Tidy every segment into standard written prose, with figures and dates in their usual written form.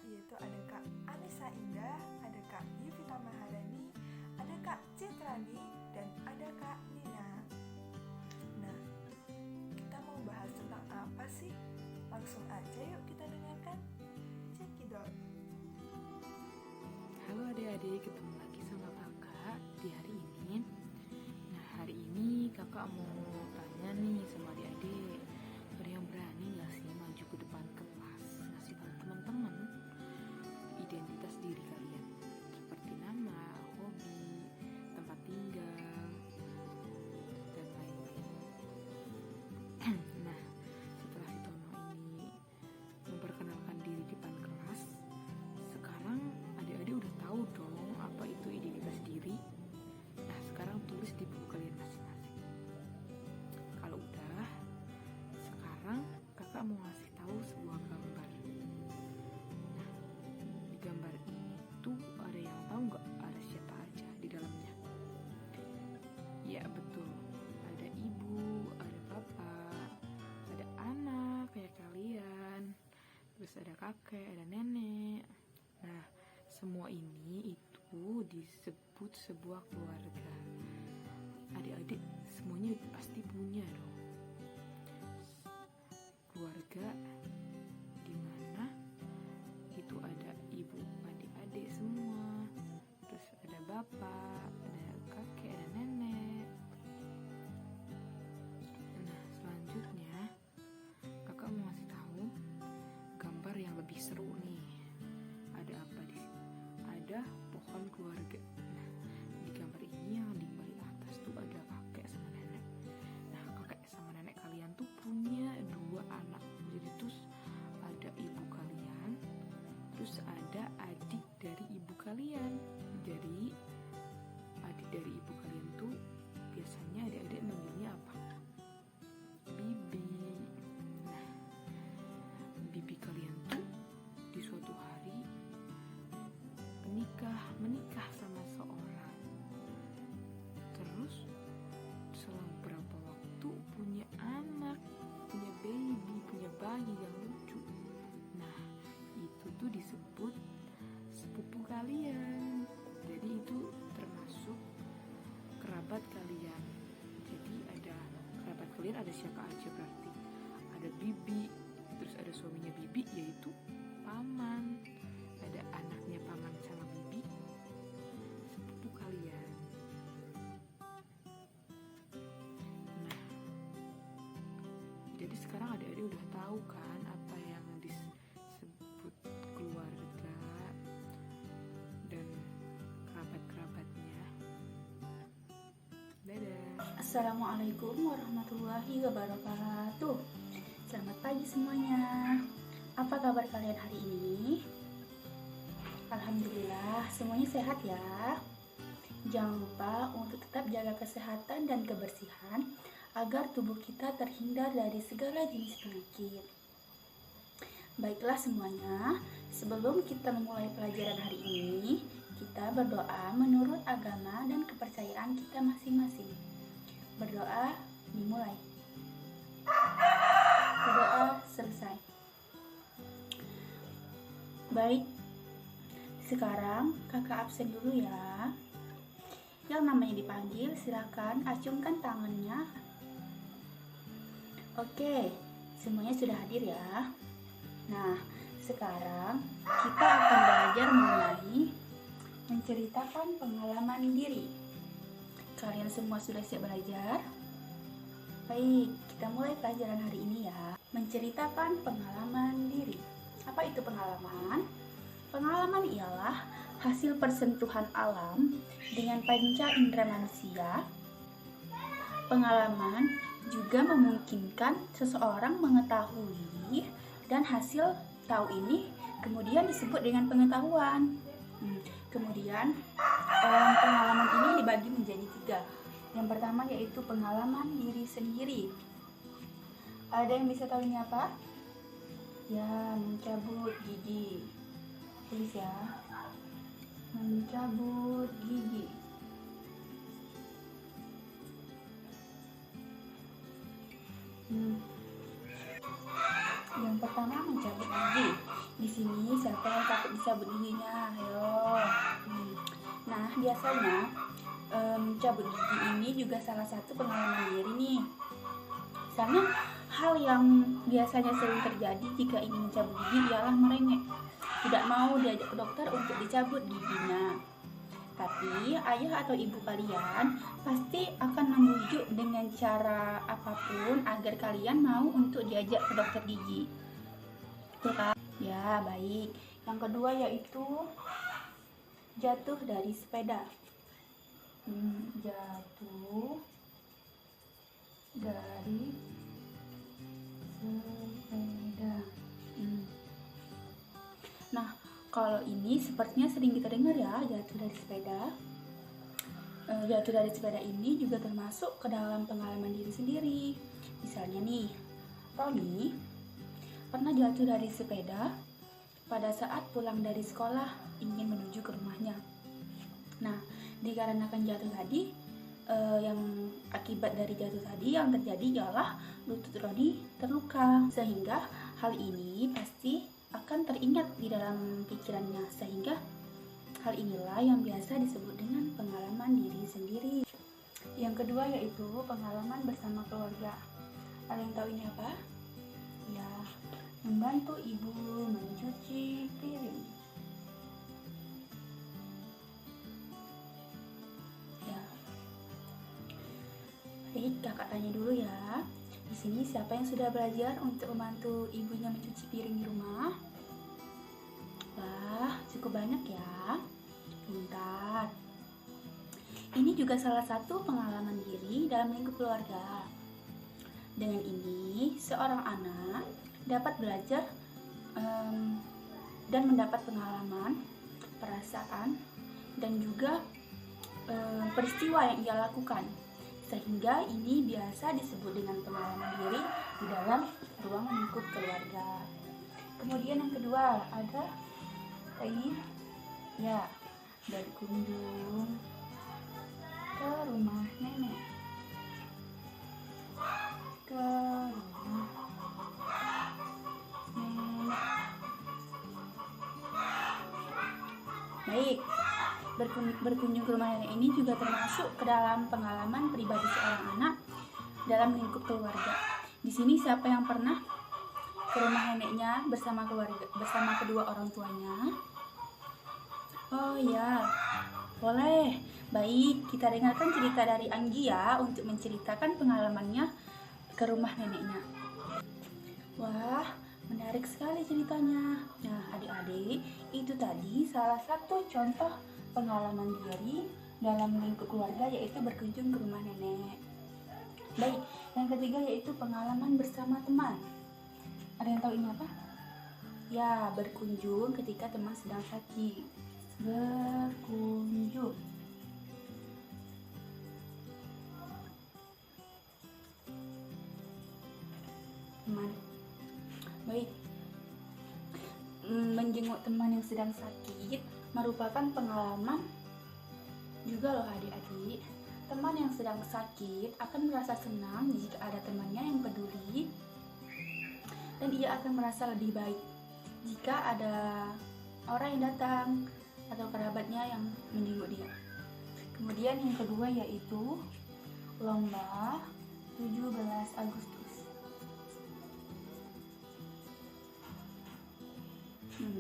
yaitu ada Kak Anissa Indah, ada Kak Yuvita Maharani, ada Kak Citrani, dan ada Kak Nina. Nah, kita mau bahas tentang apa sih? Langsung aja yuk kita dengarkan. Cekidot. Halo adik-adik, ketemu lagi sama kakak di hari ini. Nah, hari ini kakak mau tanya nih sama adik-adik, ada yang berani gak sih maju ke depan kelas ngasih tahu teman-teman identitas diri kalian, seperti nama, hobi, tempat tinggal, dan lain-lain. Nah, setelah si Tono ini memperkenalkan diri di depan kelas, sekarang adik-adik udah tahu dong apa itu identitas diri. Nah, sekarang tulis di buku kalian masing-masing. Kalau udah, sekarang kakak mau ngasih tahu sebuah gambar. Nah, di gambar ini tuh ada yang tahu nggak ada siapa aja di dalamnya? Ya betul, ada ibu, ada bapak, ada anak kayak kalian, terus ada kakek, ada nenek. Nah, semua ini itu disebut sebuah keluarga. Adik-adik semuanya pasti punya dong keluarga di mana itu ada ibu, adik-adik semua, terus ada bapak, ada kakek, ada nenek. Nah, selanjutnya kakak mau ngasih tahu gambar yang lebih seru nih. Ada apa di sini? Ada pohon keluarga. Nah, di gambar ini yang di paling atas tuh ada kakek sama nenek. Nah, kakek sama nenek kalian tuh punya 2 anak. Jadi terus ada ibu kalian, terus ada adik dari ibu kalian. Jadi adik dari ibu kalian tuh biasanya adik-adik manggilnya apa? Bibi. Nah, bibi kalian tuh di suatu hari menikah sama seorang. Terus selang berapa waktu punya anak, punya baby, punya bayi yang lucu. Nah, itu tuh disebut sepupu kalian. Jadi itu termasuk kerabat kalian. Jadi ada kerabat kalian, ada siapa aja berarti? Ada bibi, terus ada suaminya bibi yaitu paman, ada anaknya paman sama bibi, sepupu kalian. Nah, jadi sekarang adik-adik udah tahu kan apa yang disebut keluarga dan kerabat-kerabatnya. Dadah. Assalamualaikum warahmatullahi wabarakatuh. Selamat pagi semuanya. Apa kabar kalian hari ini? Alhamdulillah semuanya sehat ya. Jangan lupa untuk tetap jaga kesehatan dan kebersihan agar tubuh kita terhindar dari segala jenis penyakit. Baiklah semuanya, sebelum kita memulai pelajaran hari ini, kita berdoa menurut agama dan kepercayaan kita masing-masing. Berdoa dimulai. Berdoa selesai. Baik, sekarang kakak absen dulu ya. Yang namanya dipanggil silakan acungkan tangannya. Oke, semuanya sudah hadir ya. Nah, sekarang kita akan belajar mengenai menceritakan pengalaman diri. Kalian semua sudah siap belajar? Baik, kita mulai pelajaran hari ini ya. Menceritakan pengalaman diri. Apa itu pengalaman? Pengalaman ialah hasil persentuhan alam dengan panca indera manusia. Pengalaman juga memungkinkan seseorang mengetahui dan hasil tahu ini kemudian disebut dengan pengetahuan. Kemudian pengalaman ini dibagi menjadi 3. Yang pertama yaitu pengalaman diri sendiri. Ada yang bisa tahu ini apa? Ya, mencabut gigi. Tulis ya. Mencabut gigi. Yang pertama mencabut gigi. Di sini saya siapa yang takut dicabut giginya? Ayo. Nah, biasanya cabut gigi ini juga salah satu pengalaman diri nih. Misalnya, hal yang biasanya sering terjadi jika ingin mencabut gigi ialah merengek, tidak mau diajak ke dokter untuk dicabut giginya. Tapi ayah atau ibu kalian pasti akan membujuk dengan cara apapun agar kalian mau untuk diajak ke dokter gigi. Betul kan? Ya, baik. Yang kedua yaitu jatuh dari sepeda. Jatuh dari sepeda. Nah, kalau ini sepertinya sering kita dengar ya, jatuh dari sepeda. Jatuh dari sepeda ini juga termasuk ke dalam pengalaman diri sendiri. Misalnya nih, Roni pernah jatuh dari sepeda pada saat pulang dari sekolah ingin menuju ke rumahnya. Nah, dikarenakan jatuh tadi, yang akibat dari jatuh tadi yang terjadi ialah lutut Roni terluka, sehingga hal ini pasti akan teringat di dalam pikirannya, sehingga hal inilah yang biasa disebut dengan pengalaman diri sendiri. Yang kedua yaitu pengalaman bersama keluarga. Ada yang tahu ini apa? Ya, membantu ibu mencuci piring. Ya. Baik, kakak tanya dulu ya. Di sini siapa yang sudah belajar untuk membantu ibunya mencuci piring di rumah? Wah, cukup banyak ya. Pintar. Ini juga salah satu pengalaman diri dalam lingkup keluarga. Dengan ini, seorang anak dapat belajar dan mendapat pengalaman, perasaan, dan juga peristiwa yang ia lakukan. Sehingga ini biasa disebut dengan pengalaman diri di dalam ruang lingkup keluarga. Kemudian yang kedua ada ini ya, berkunjung ke rumah nenek. Ke rumah nenek. Baik, berkunjung ke rumah nenek ini juga termasuk ke dalam pengalaman pribadi seorang anak dalam lingkup keluarga. Di sini siapa yang pernah ke rumah neneknya bersama kedua orang tuanya? Oh ya, boleh. Baik, kita dengarkan cerita dari Anggi ya untuk menceritakan pengalamannya ke rumah neneknya. Wah, menarik sekali ceritanya. Nah, adik-adik, itu tadi salah satu contoh pengalaman diri dalam lingkup keluarga, yaitu berkunjung ke rumah nenek. Baik, yang ketiga yaitu pengalaman bersama teman. Ada yang tahu ini apa? Ya, berkunjung ketika teman sedang sakit. Berkunjung. Teman. Baik. Menjenguk teman yang sedang sakit merupakan pengalaman juga loh adik-adik. Teman yang sedang sakit akan merasa senang jika ada temannya yang peduli, dan ia akan merasa lebih baik jika ada orang yang datang atau kerabatnya yang menjenguk dia. Kemudian yang kedua yaitu lomba 17 Agustus.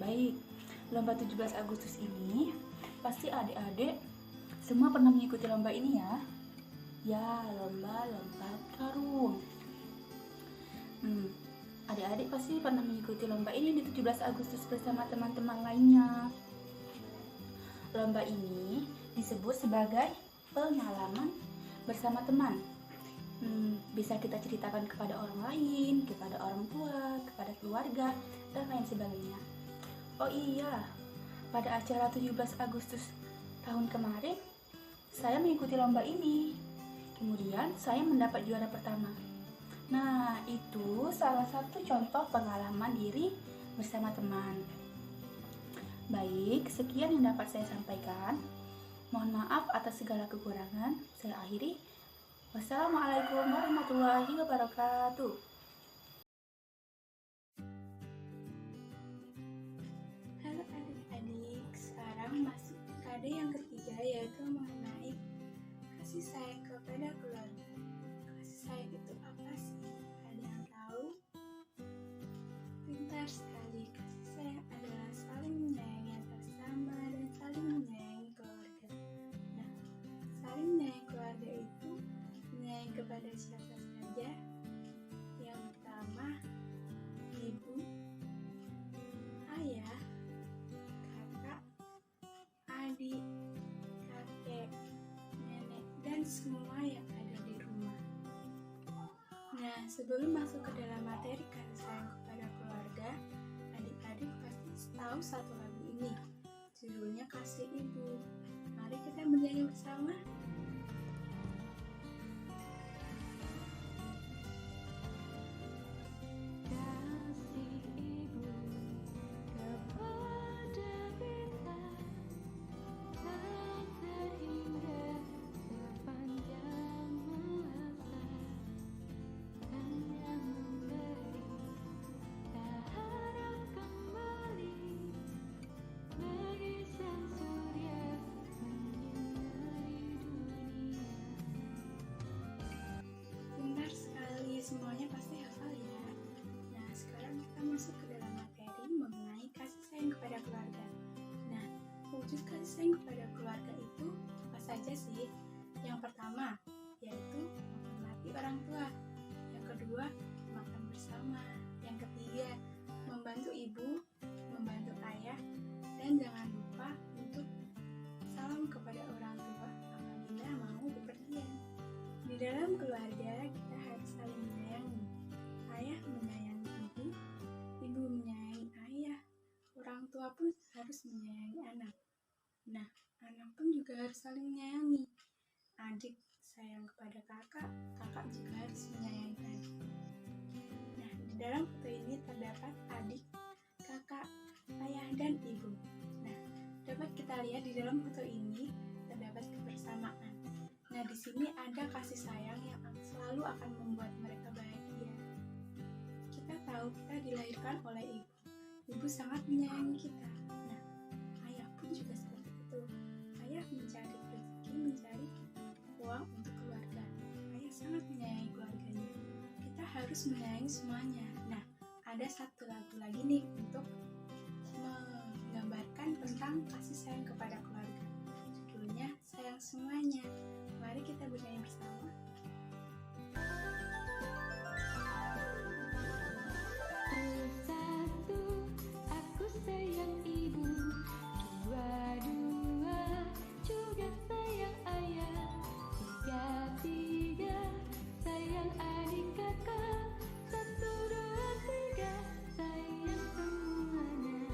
Baik, lomba 17 Agustus ini pasti adik-adik semua pernah mengikuti lomba ini ya. Ya, lomba lompat karung. Adik-adik pasti pernah mengikuti lomba ini di 17 Agustus bersama teman-teman lainnya. Lomba ini disebut sebagai pengalaman bersama teman. Bisa kita ceritakan kepada orang lain, kepada orang tua, kepada keluarga, dan lain sebagainya. Oh iya, pada acara 17 Agustus tahun kemarin, saya mengikuti lomba ini. Kemudian saya mendapat juara pertama. Nah, itu salah satu contoh pengalaman diri bersama teman. Baik, sekian yang dapat saya sampaikan. Mohon maaf atas segala kekurangan. Saya akhiri. Wassalamualaikum warahmatullahi wabarakatuh. kasih sayang kepada keluarga. Kasih sayang itu apa sih? Ada yang tahu? Pintar sekali. Kasih sayang adalah saling menyayangi antar sesama dan saling menyayangi keluarga. Nah, saling menyayangi keluarga itu menyayangi kepada siapa saja. Yang pertama, ibu, ayah, kakak, adik, kakek, nenek, dan semua yang ada di rumah. Nah, sebelum masuk ke dalam materi kasih sayang kepada keluarga, adik-adik pasti tahu satu lagu ini. Judulnya Kasih Ibu. Mari kita menyanyi bersama. Pintar sekali, semuanya pasti hafal ya. Nah, sekarang kita masuk ke dalam materi mengenai kasih sayang kepada keluarga. Nah, wujud kasih sayang kepada keluarga itu apa saja sih? Yang pertama, yaitu menghormati orang tua. Yang kedua, makan bersama. Yang ketiga, membantu ibu, membantu ayah, dan jangan lupa untuk salam kepada orang tua apabila mau bepergian. Di dalam keluarga, kita harus saling menyayangi. Ayah menyayangi ibu, ibu menyayangi ayah, orang tua pun harus menyayangi anak. Nah, anak pun juga harus saling menyayangi. Adik sayang kepada kakak, kakak juga harus menyayangi adik. Nah, di dalam foto ini terdapat adik, kakak, ayah, dan ibu. Nah, dapat kita lihat di dalam foto ini terdapat kebersamaan. Nah, di sini ada kasih sayang yang selalu akan membuat mereka bahagia. Kita tahu kita dilahirkan oleh ibu. Ibu sangat menyayangi kita. Nah, ayah pun juga seperti itu. Ayah mencari rezeki, mencari uang untuk keluarga. Ayah sangat menyayangi keluarganya. Kita harus menyayangi semuanya. Nah, ada satu lagu lagi nih untuk menggambarkan tentang kasih sayang kepada keluarga. Judulnya Sayang Semuanya. Mari kita bernyanyi bersama. Satu, aku sayang ibu. Dua, juga sayang ayah. Tiga, sayang adik kakak. Satu, dua, tiga, sayang semuanya.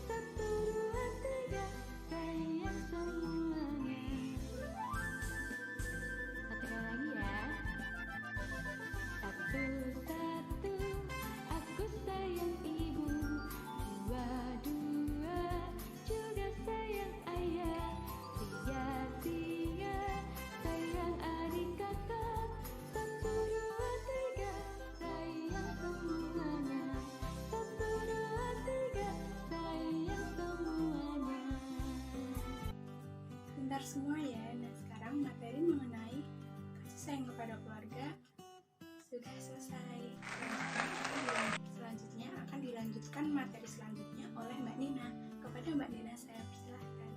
Satu, dua, tiga, sayang semuanya. Satu kali lagi ya. Satu, aku sayang ibu. Dua, juga sayang ayah. Tiga, sayang adik kakak. Satu, dua, tiga, sayang semuanya. Satu, dua, tiga, sayang semuanya. Pintar semua ya. Nah, sekarang materi mengenai kasih sayang kepada keluarga sudah selesai. Selanjutnya akan dilanjutkan materi selanjutnya oleh Mbak Nina. Kepada Mbak Nina saya persilahkan.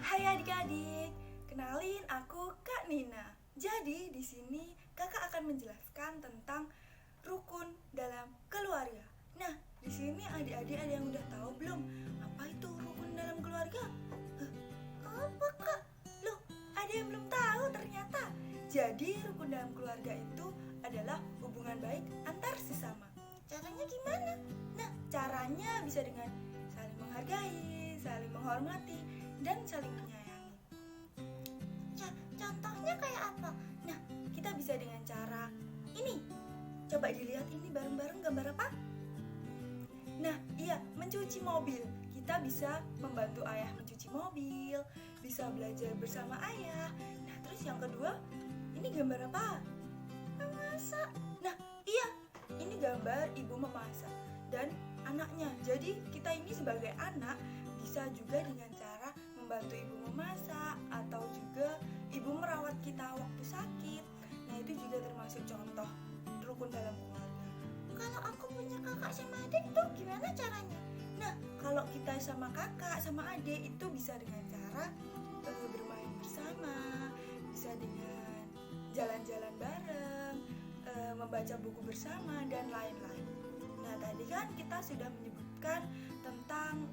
Hai adik-adik, kenalin aku Kak Nina. Jadi di sini kakak akan menjelaskan tentang rukun dalam keluarga. Nah, di sini adik-adik ada yang udah tahu belum apa itu rukun dalam keluarga? Apa Kak? Loh, ada yang belum tahu ternyata. Jadi rukun dalam keluarga itu adalah hubungan baik antar sesama. Caranya gimana? Nah, caranya bisa dengan saling menghargai, saling menghormati, dan saling menyayangi. Contohnya kayak apa? Nah, kita bisa dengan cara ini. Coba dilihat ini bareng-bareng gambar apa? Nah, iya, mencuci mobil. Kita bisa membantu ayah mencuci mobil, bisa belajar bersama ayah. Nah, terus yang kedua, ini gambar apa? Memasak. Nah, iya, ini gambar ibu memasak dan anaknya. Jadi, kita ini sebagai anak bisa juga dengan cara membantu ibu memasak, atau juga ibu merawat kita waktu sakit. Nah, itu juga termasuk contoh rukun dalam keluarga. Kalau aku punya kakak sama adik tuh gimana caranya? Nah, kalau kita sama kakak sama adik itu bisa dengan cara bermain bersama, bisa dengan jalan-jalan bareng, membaca buku bersama, dan lain-lain. Nah, tadi kan kita sudah menyebutkan tentang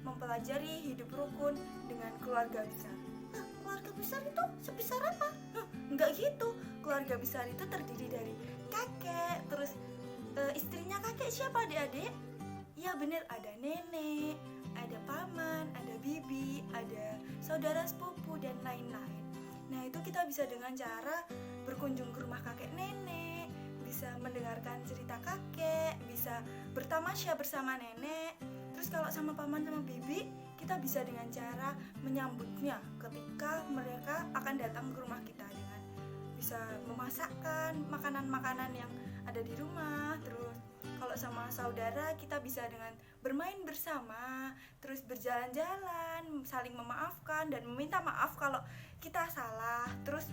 mempelajari hidup rukun dengan keluarga besar. Keluarga besar itu sebesar apa? Enggak gitu. Keluarga besar itu terdiri dari kakek, terus istrinya kakek siapa adik-adik? Ya bener, ada nenek, ada paman, ada bibi, ada saudara sepupu, dan lain-lain. Nah, itu kita bisa dengan cara berkunjung ke rumah kakek nenek, bisa mendengarkan cerita kakek, bisa bertamasya bersama nenek. Terus kalau sama paman sama bibi, kita bisa dengan cara menyambutnya ketika mereka akan datang ke rumah kita, dengan bisa memasakkan makanan-makanan yang ada di rumah. Terus kalau sama saudara, kita bisa dengan bermain bersama, terus berjalan-jalan, saling memaafkan dan meminta maaf kalau kita salah. Terus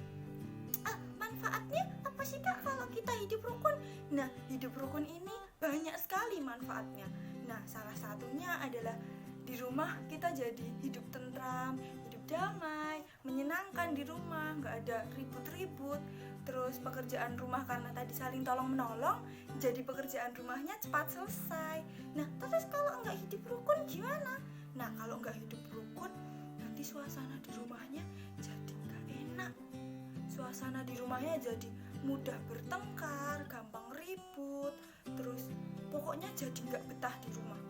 manfaatnya apa sih Kak kalau kita hidup rukun? Nah, hidup rukun ini banyak sekali manfaatnya. Nah, salah satunya adalah di rumah kita jadi hidup tentram, hidup damai, menyenangkan di rumah, nggak ada ribut-ribut. Terus pekerjaan rumah karena tadi saling tolong-menolong, jadi pekerjaan rumahnya cepat selesai. Nah, terus kalau nggak hidup rukun gimana? Nah, kalau nggak hidup rukun, nanti suasana di rumahnya jadi nggak enak. Suasana di rumahnya jadi mudah bertengkar, gampang ribut, terus pokoknya jadi nggak betah di rumah.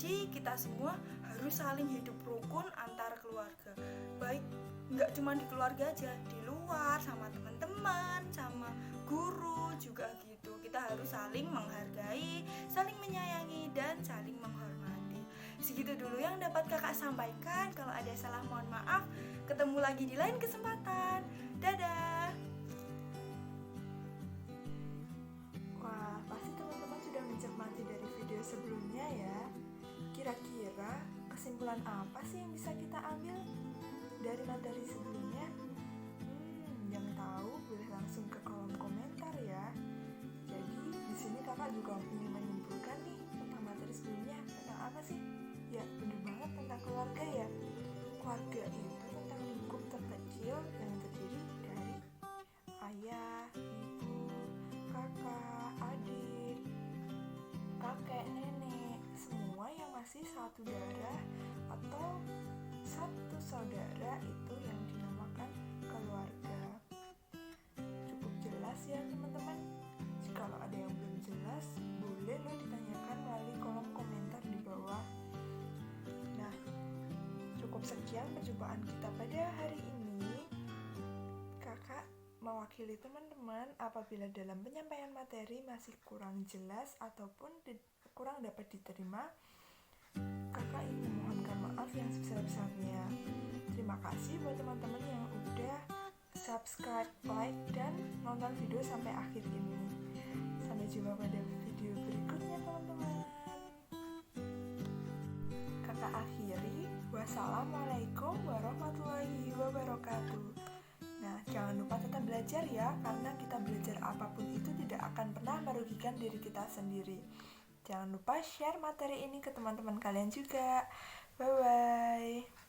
Jadi kita semua harus saling hidup rukun antar keluarga. Baik, nggak cuma di keluarga aja, di luar sama teman-teman, sama guru juga gitu. Kita harus saling menghargai, saling menyayangi, dan saling menghormati. Segitu dulu yang dapat kakak sampaikan. Kalau ada salah mohon maaf. Ketemu lagi di lain kesempatan. Dadah. Wah, pasti teman-teman sudah mencermati dari video sebelumnya ya. Kira-kira kesimpulan apa sih yang bisa kita ambil dari materi sebelumnya? Yang tahu boleh langsung ke kolom komentar ya. Jadi di sini kakak juga ingin menyimpulkan nih tentang materi sebelumnya. Tentang apa sih? Ya bener banget, tentang keluarga ya. Keluarga itu tentang lingkup terkecil yang terdiri dari ayah, ibu, kakak, adik, kakek, nenek, semua yang masih satu darah atau satu saudara itu yang dinamakan keluarga. Cukup jelas ya teman-teman? Jikalau ada yang belum jelas, boleh lo ditanyakan melalui kolom komentar di bawah. Nah, cukup sekian perjumpaan kita pada hari ini. Kakak mewakili teman-teman apabila dalam penyampaian materi masih kurang jelas ataupun kurang dapat diterima, kakak ingin memohonkan maaf yang sebesar-besarnya. Terima kasih buat teman-teman yang udah subscribe, like, dan nonton video sampai akhir ini. Sampai jumpa pada video berikutnya teman-teman. Kakak akhiri, wassalamualaikum warahmatullahi wabarakatuh. Nah, jangan lupa tetap belajar ya, karena kita belajar apapun itu tidak akan pernah merugikan diri kita sendiri. Jangan lupa share materi ini ke teman-teman kalian juga. Bye-bye.